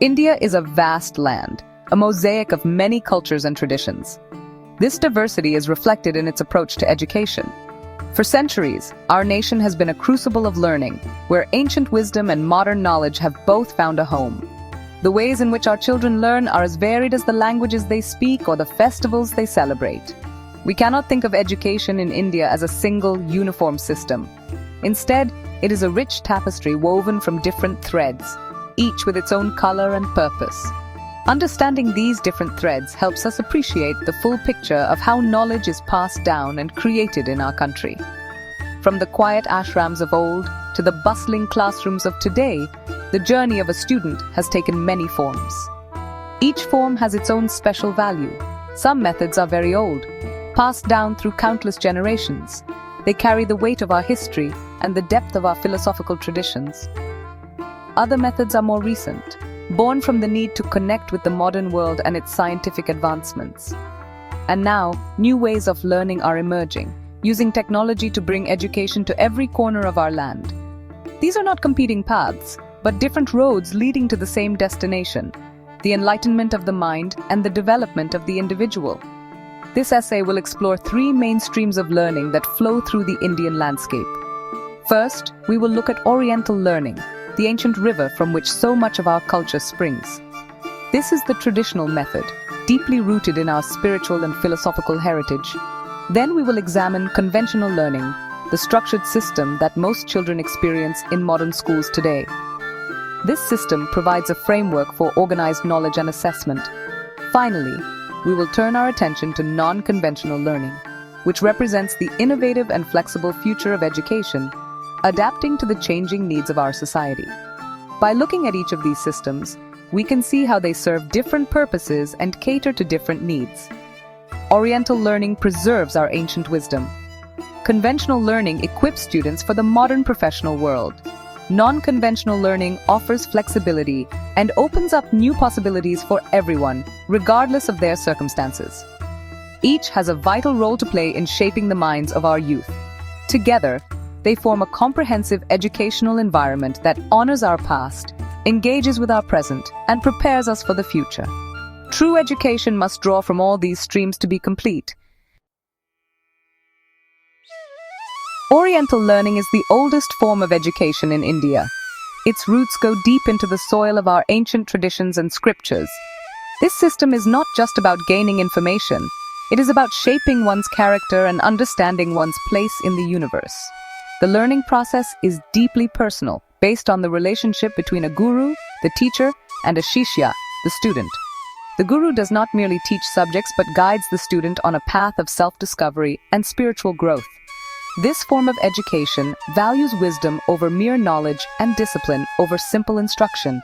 India is a vast land, a mosaic of many cultures and traditions. This diversity is reflected in its approach to education. For centuries, our nation has been a crucible of learning, where ancient wisdom and modern knowledge have both found a home. The ways in which our children learn are as varied as the languages they speak or the festivals they celebrate. We cannot think of education in India as a single, uniform system. Instead, it is a rich tapestry woven from different threads, each with its own color and purpose. Understanding these different threads helps us appreciate the full picture of how knowledge is passed down and created in our country. From the quiet ashrams of old to the bustling classrooms of today, the journey of a student has taken many forms. Each form has its own special value. Some methods are very old, passed down through countless generations. They carry the weight of our history and the depth of our philosophical traditions. Other methods are more recent, born from the need to connect with the modern world and its scientific advancements. And now, new ways of learning are emerging, using technology to bring education to every corner of our land. These are not competing paths, but different roads leading to the same destination, the enlightenment of the mind and the development of the individual. This essay will explore three main streams of learning that flow through the Indian landscape. First, we will look at Oriental learning, the ancient river from which so much of our culture springs. This is the traditional method, deeply rooted in our spiritual and philosophical heritage. Then we will examine conventional learning, the structured system that most children experience in modern schools today. This system provides a framework for organized knowledge and assessment. Finally, we will turn our attention to non-conventional learning, which represents the innovative and flexible future of education, adapting to the changing needs of our society. By looking at each of these systems, we can see how they serve different purposes and cater to different needs. Oriental learning preserves our ancient wisdom. Conventional learning equips students for the modern professional world. Non-conventional learning offers flexibility and opens up new possibilities for everyone, regardless of their circumstances. Each has a vital role to play in shaping the minds of our youth. Together, they form a comprehensive educational environment that honors our past, engages with our present, and prepares us for the future. True education must draw from all these streams to be complete. Oriental learning is the oldest form of education in India. Its roots go deep into the soil of our ancient traditions and scriptures. This system is not just about gaining information, it is about shaping one's character and understanding one's place in the universe. The learning process is deeply personal, based on the relationship between a guru, the teacher, and a shishya, the student. The guru does not merely teach subjects but guides the student on a path of self-discovery and spiritual growth. This form of education values wisdom over mere knowledge and discipline over simple instruction.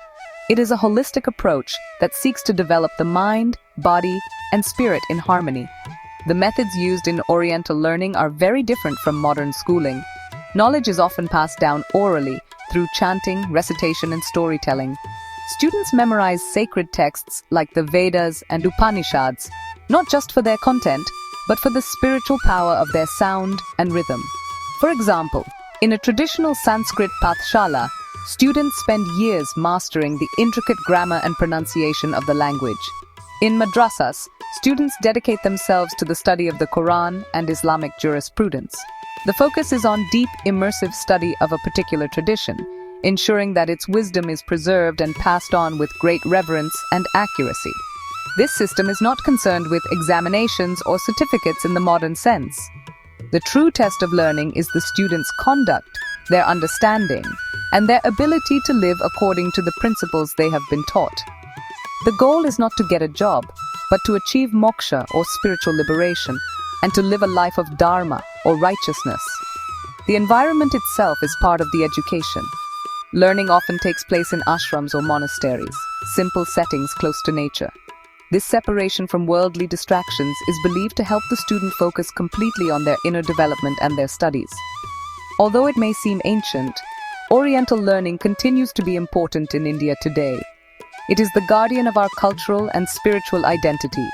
It is a holistic approach that seeks to develop the mind, body, and spirit in harmony. The methods used in Oriental learning are very different from modern schooling. Knowledge is often passed down orally through chanting, recitation, and storytelling. Students memorize sacred texts like the Vedas and Upanishads, not just for their content, but for the spiritual power of their sound and rhythm. For example, in a traditional Sanskrit pathshala, students spend years mastering the intricate grammar and pronunciation of the language. In madrasas, students dedicate themselves to the study of the Quran and Islamic jurisprudence. The focus is on deep, immersive study of a particular tradition, ensuring that its wisdom is preserved and passed on with great reverence and accuracy. This system is not concerned with examinations or certificates in the modern sense. The true test of learning is the student's conduct, their understanding, and their ability to live according to the principles they have been taught. The goal is not to get a job, but to achieve moksha or spiritual liberation, and to live a life of dharma or righteousness. The environment itself is part of the education. Learning often takes place in ashrams or monasteries, simple settings close to nature. This separation from worldly distractions is believed to help the student focus completely on their inner development and their studies. Although it may seem ancient, Oriental learning continues to be important in India today. It is the guardian of our cultural and spiritual identity.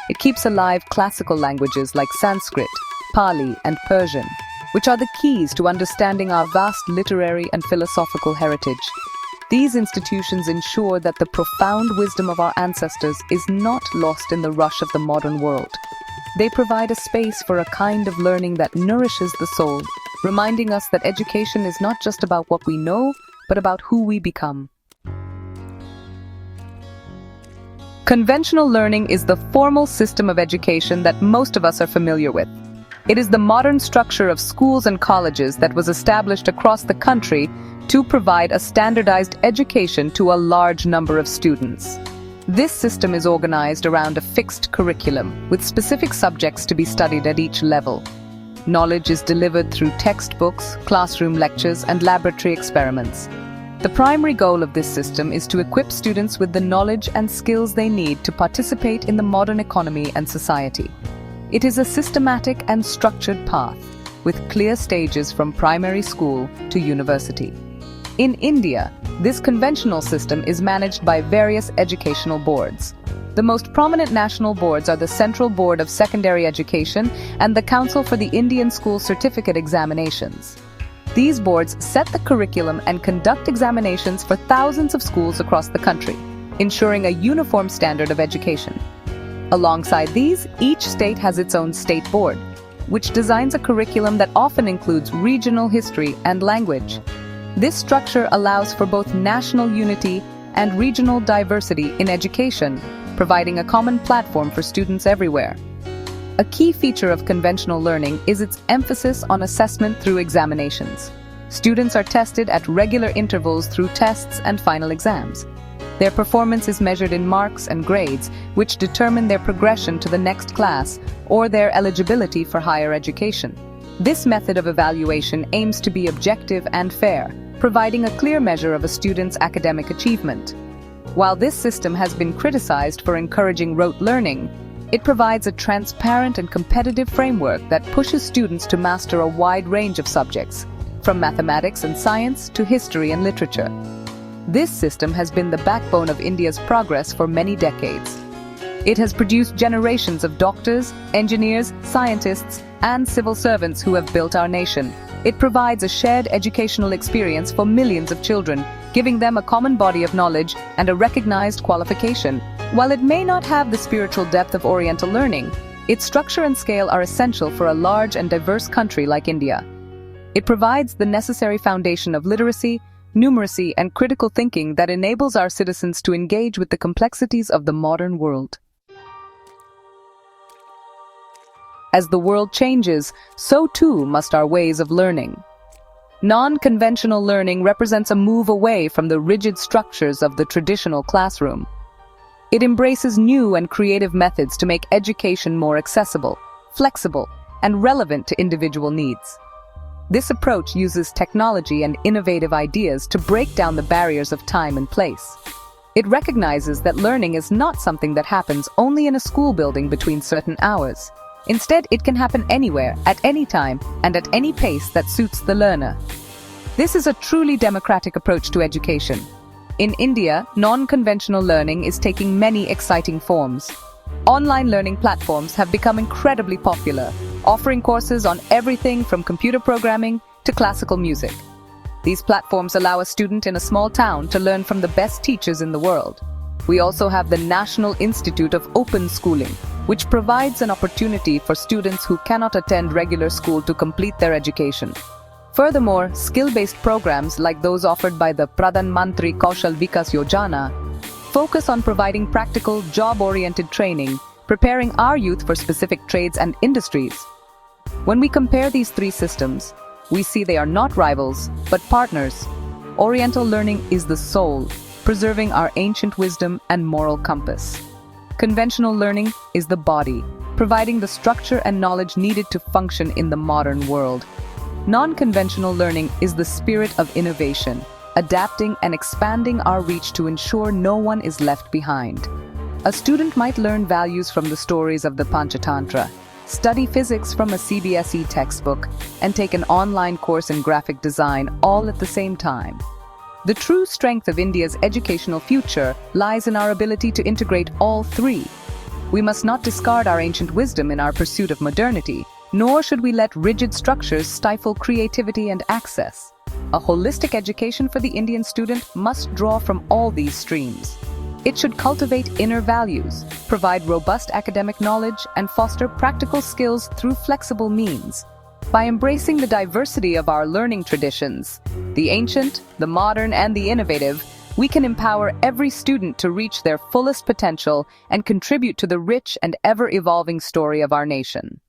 It keeps alive classical languages like Sanskrit, Pali, and Persian, which are the keys to understanding our vast literary and philosophical heritage. These institutions ensure that the profound wisdom of our ancestors is not lost in the rush of the modern world. They provide a space for a kind of learning that nourishes the soul, reminding us that education is not just about what we know, but about who we become. Conventional learning is the formal system of education that most of us are familiar with. It is the modern structure of schools and colleges that was established across the country to provide a standardized education to a large number of students. This system is organized around a fixed curriculum, with specific subjects to be studied at each level. Knowledge is delivered through textbooks, classroom lectures, and laboratory experiments. The primary goal of this system is to equip students with the knowledge and skills they need to participate in the modern economy and society. It is a systematic and structured path, with clear stages from primary school to university. In India, this conventional system is managed by various educational boards. The most prominent national boards are the Central Board of Secondary Education and the Council for the Indian School Certificate Examinations. These boards set the curriculum and conduct examinations for thousands of schools across the country, ensuring a uniform standard of education. Alongside these, each state has its own state board, which designs a curriculum that often includes regional history and language. This structure allows for both national unity and regional diversity in education, providing a common platform for students everywhere. A key feature of conventional learning is its emphasis on assessment through examinations. Students are tested at regular intervals through tests and final exams. Their performance is measured in marks and grades, which determine their progression to the next class or their eligibility for higher education. This method of evaluation aims to be objective and fair, providing a clear measure of a student's academic achievement. While this system has been criticized for encouraging rote learning, it provides a transparent and competitive framework that pushes students to master a wide range of subjects, from mathematics and science to history and literature. This system has been the backbone of India's progress for many decades. It has produced generations of doctors, engineers, scientists, and civil servants who have built our nation. It provides a shared educational experience for millions of children, giving them a common body of knowledge and a recognized qualification. While it may not have the spiritual depth of Oriental learning, its structure and scale are essential for a large and diverse country like India. It provides the necessary foundation of literacy, numeracy, and critical thinking that enables our citizens to engage with the complexities of the modern world. As the world changes, so too must our ways of learning. Non-conventional learning represents a move away from the rigid structures of the traditional classroom. It embraces new and creative methods to make education more accessible, flexible, and relevant to individual needs. This approach uses technology and innovative ideas to break down the barriers of time and place. It recognizes that learning is not something that happens only in a school building between certain hours. Instead, it can happen anywhere, at any time, and at any pace that suits the learner. This is a truly democratic approach to education. In India, non-conventional learning is taking many exciting forms. Online learning platforms have become incredibly popular, offering courses on everything from computer programming to classical music. These platforms allow a student in a small town to learn from the best teachers in the world. We also have the National Institute of Open Schooling, which provides an opportunity for students who cannot attend regular school to complete their education. Furthermore, skill-based programs like those offered by the Pradhan Mantri Kaushal Vikas Yojana focus on providing practical, job-oriented training, preparing our youth for specific trades and industries. When we compare these three systems, we see they are not rivals, but partners. Oriental learning is the soul, preserving our ancient wisdom and moral compass. Conventional learning is the body, providing the structure and knowledge needed to function in the modern world. Non-conventional learning is the spirit of innovation, adapting and expanding our reach to ensure no one is left behind. A student might learn values from the stories of the Panchatantra, study physics from a CBSE textbook, and take an online course in graphic design all at the same time. The true strength of India's educational future lies in our ability to integrate all three. We must not discard our ancient wisdom in our pursuit of modernity, nor should we let rigid structures stifle creativity and access. A holistic education for the Indian student must draw from all these streams. It should cultivate inner values, provide robust academic knowledge, and foster practical skills through flexible means. By embracing the diversity of our learning traditions, the ancient, the modern, and the innovative, we can empower every student to reach their fullest potential and contribute to the rich and ever-evolving story of our nation.